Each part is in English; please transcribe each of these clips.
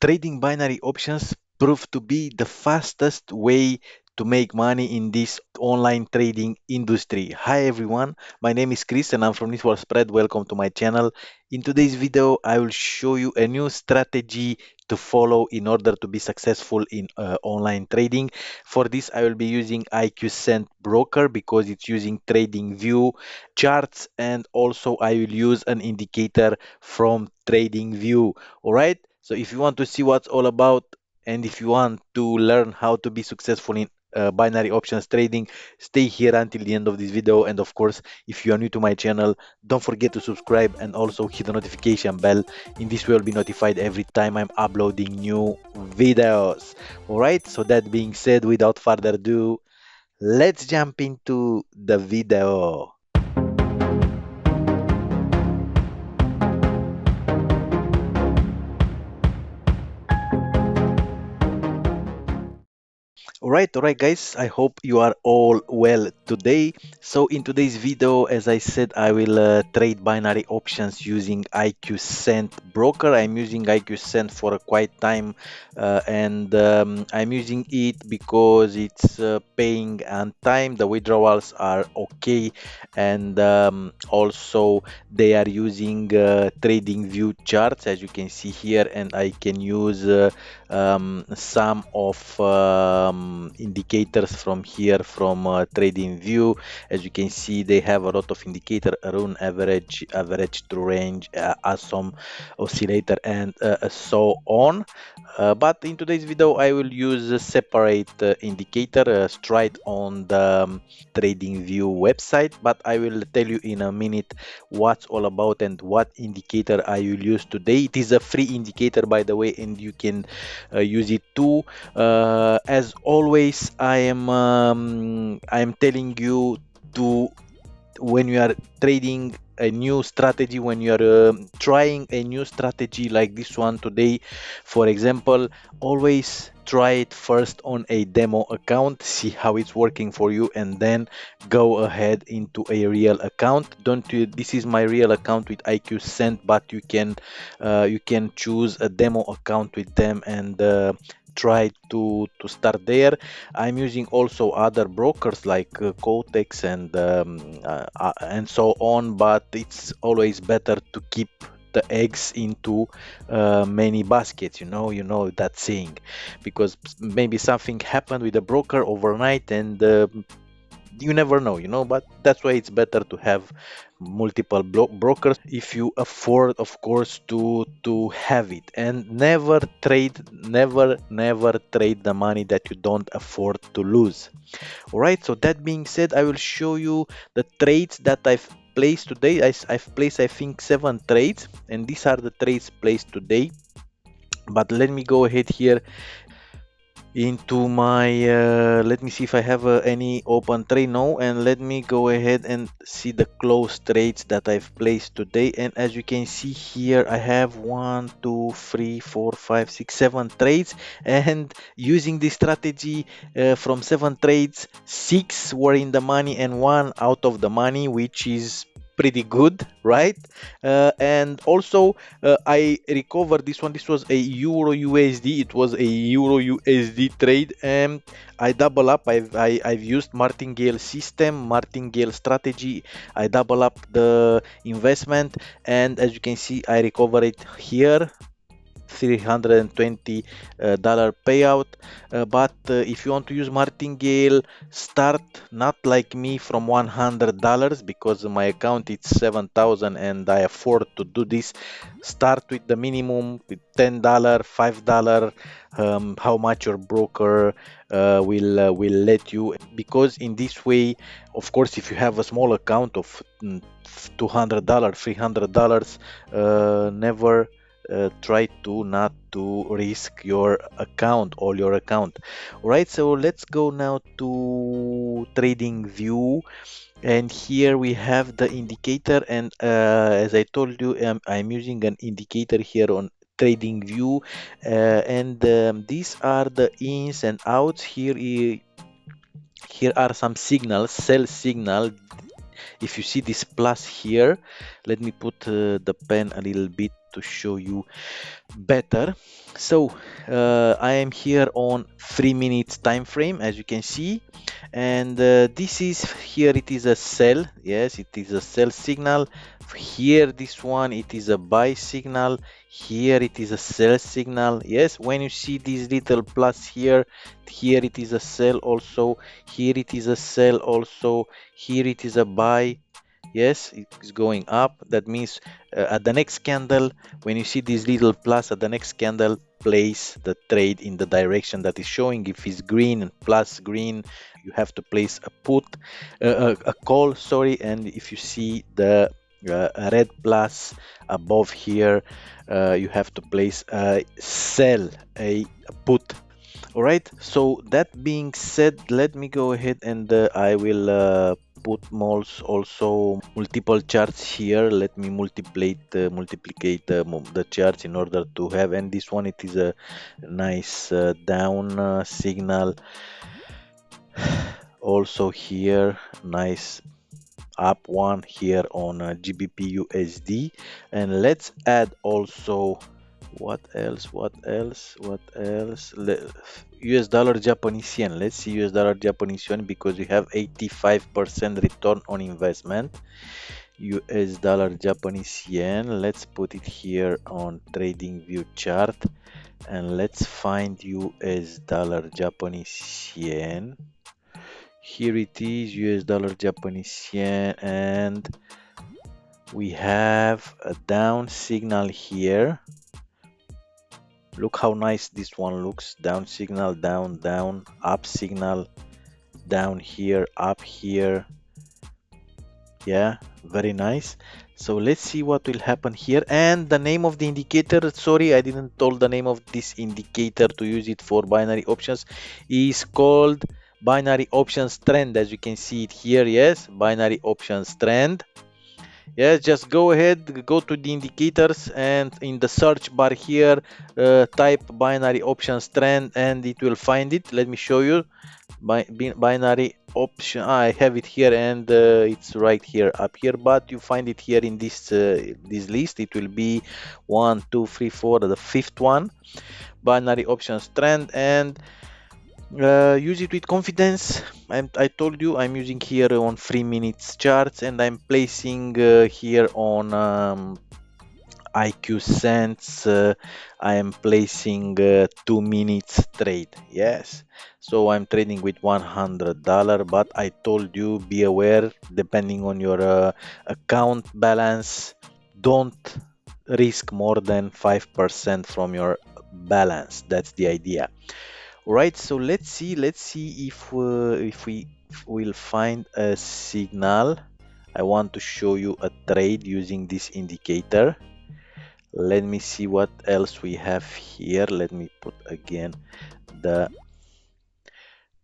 Trading binary options proved to be the fastest way to make money in this online trading industry. Hi everyone, my name is Chris and I'm from Need for Spread. Welcome to my channel. In today's video, I will show you a new strategy to follow in order to be successful in online trading. For this, I will be using iqcent broker because it's using TradingView charts, and also I will use an indicator from TradingView. All right. So if you want to see what's all about, and if you want to learn how to be successful in binary options trading, stay here until the end of this video. And of course, if you are new to my channel, don't forget to subscribe and also hit the notification bell. In this way, you'll be notified every time I'm uploading new videos. All right. So that being said, without further ado, let's jump into the video. All right, guys. I hope you are all well today. So, in today's video, as I said, I will trade binary options using iqcent broker. I'm using iqcent for a quite time, and I'm using it because it's paying on time. The withdrawals are okay, and also they are using trading view charts, as you can see here, and I can use some of indicators from here from trading view. As you can see, they have a lot of indicator around average true range, awesome oscillator, and so on. But in today's video, I will use a separate indicator straight on the TradingView website. But I will tell you in a minute what's all about and what indicator I will use today. It is a free indicator, by the way, and you can use it too. As always, I am telling you to, when you are trading a new strategy, when you are trying a new strategy like this one today, for example, always try it first on a demo account, see how it's working for you, and then go ahead into a real account. Don't you, this is my real account with iqcent, but you can choose a demo account with them and try to start there. I'm using also other brokers like Cotex and so on, but it's always better to keep the eggs into many baskets. You know that saying, because maybe something happened with the broker overnight, and you never know, but that's why it's better to have multiple brokers if you afford, of course, to have it. And never trade the money that you don't afford to lose. All right, so that being said, I will show you the trades that I've placed today. I've placed, I think, 7 trades, and these are the trades placed today. But let me go ahead here into my let me see if I have any open trade. No. And let me go ahead and see the closed trades that I've placed today. And as you can see here, I have 1 2 3 4 5 6 7 trades, and using this strategy, from 7 trades, 6 were in the money and 1 out of the money, which is pretty good, right? And also, I recovered this one. This was a Euro USD. It was a Euro USD trade, and I double up. I've used martingale system, martingale strategy. I double up the investment, and as you can see, I recover it here. $320 payout. But if you want to use martingale, start not like me from $100, because my account is 7,000 and I afford to do this. Start with the minimum, with $10, $5, how much your broker will let you. Because in this way, of course, if you have a small account of $200, $300, never try to not to risk your account, all your account. All right, so let's go now to trading view, and here we have the indicator. And as I told you, I'm using an indicator here on trading view, and these are the ins and outs. Here are some signals, sell signal. If you see this plus here, let me put the pen a little bit to show you better. So I am here on 3 minutes time frame, as you can see, and this is here, it is a sell. Yes, it is a sell signal. Here, this one, it is a buy signal. Here it is a sell signal. Yes, when you see this little plus here, here it is a sell also, here it is a sell also, here it is a buy. Yes, it's going up. That means at the next candle, when you see this little plus at the next candle, place the trade in the direction that is showing. If it's green and plus green, you have to place a put, a call, sorry. And if you see the red plus above here, you have to place a sell, a put. All right, so that being said, let me go ahead and I will put also multiple charts here. Let me multiplicate the charts in order to have, and this one, it is a nice down signal. Also here, nice up one here on GBP USD. And let's add also, what else, US dollar Japanese yen. Let's see US dollar Japanese yen, because we have 85% return on investment. US dollar Japanese yen, let's put it here on TradingView chart, and let's find US dollar Japanese yen. Here it is, US dollar Japanese yen, and we have a down signal here. Look how nice this one looks. Down signal, down, down, up signal, down here, up here. Yeah, very nice. So let's see what will happen here. And the name of the indicator, sorry, I didn't told the name of this indicator to use it for binary options, is called binary options trend, as you can see it here. Yes, binary options trend. Yes, just go ahead, go to the indicators, and in the search bar here, type binary options trend, and it will find it. Let me show you. Binary option, I have it here, and it's right here up here, but you find it here in this list. It will be 1 2 3 4, the fifth one, binary options trend. And use it with confidence. I told you I'm using here on 3 minutes charts, and I'm placing here on iqcent. I am placing 2 minutes trade. Yes, so I'm trading with $100, but I told you, be aware, depending on your account balance, don't risk more than 5% from your balance. That's the idea. Right, so let's see if we will find a signal. I want to show you a trade using this indicator. Let me see what else we have here. Let me put again the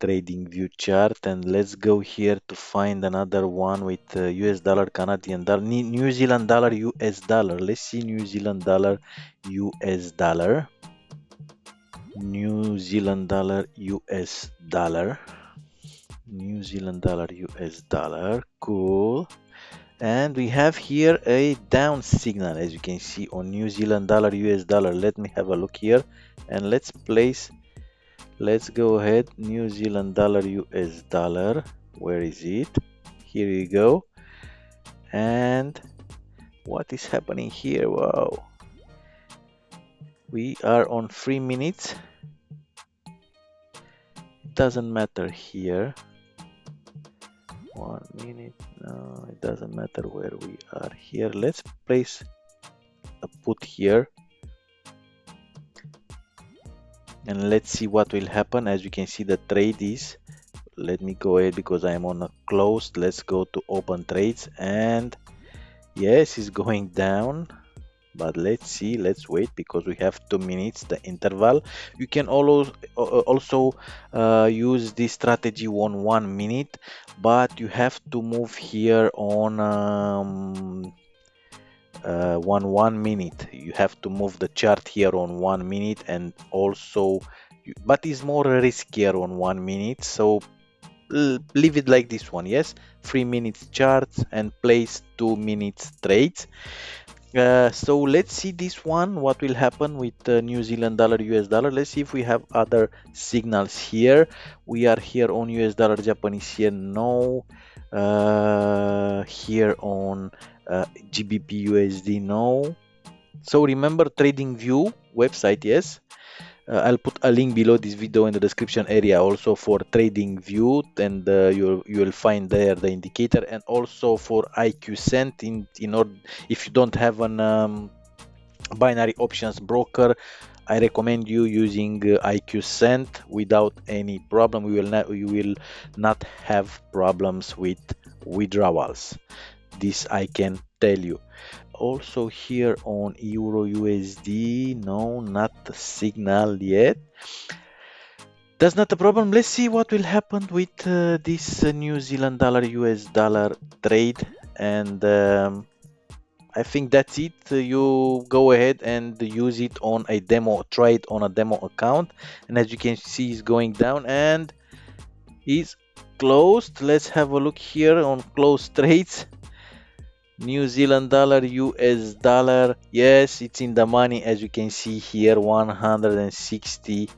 trading view chart, and let's go here to find another one with US dollar, Canadian dollar, New Zealand dollar, US dollar. Let's see New Zealand dollar, US dollar. New Zealand dollar, US dollar, New Zealand dollar, US dollar. Cool. And we have here a down signal, as you can see, on New Zealand dollar, US dollar. Let me have a look here, and let's go ahead, New Zealand dollar, US dollar. Where is it? Here you go. And what is happening here? Wow. We are on 3 minutes. Doesn't matter here. 1 minute. No, it doesn't matter where we are here. Let's place a put here, and let's see what will happen. As you can see, the trade is, let me go ahead because I am on a closed. Let's go to open trades, and yes, it's going down. But let's see, let's wait, because we have 2 minutes, the interval. You can also use this strategy on 1 minute, but you have to move here on 1 minute. You have to move the chart here on 1 minute, and also, but it's more riskier on 1 minute. So leave it like this one. Yes, 3 minutes charts and place 2 minutes trades. So let's see this one, what will happen with New Zealand dollar, US dollar. Let's see if we have other signals here. We are here on US dollar, Japanese yen, no. Here on GBP USD, no. So remember TradingView website, yes. I'll put a link below this video in the description area also for TradingView, and you will find there the indicator, and also for iqcent in order, if you don't have an binary options broker, I recommend you using iqcent without any problem. You will not have problems with withdrawals. This I can tell you. Also here on Euro USD, no, not the signal yet. That's not a problem. Let's see what will happen with this New Zealand dollar US dollar trade. And I think that's it. You go ahead and use it on a demo, try it on a demo account. And as you can see, it's going down and is closed. Let's have a look here on closed trades. New Zealand dollar, US dollar. Yes, it's in the money, as you can see here, $160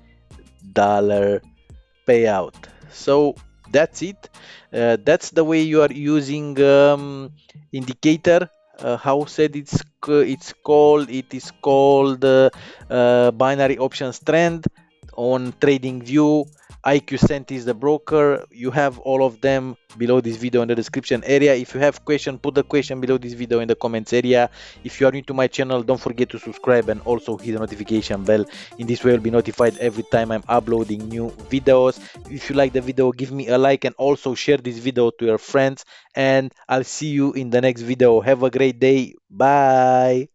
payout. So that's it. That's the way you are using indicator. How said it's called? It is called binary options trend on TradingView. iqcent is the broker. You have all of them below this video in the description area. If you have question, put the question below this video in the comments area. If you are new to my channel, don't forget to subscribe and also hit the notification bell. In this way, you'll be notified every time I'm uploading new videos. If you like the video, give me a like and also share this video to your friends. And I'll see you in the next video. Have a great day. Bye.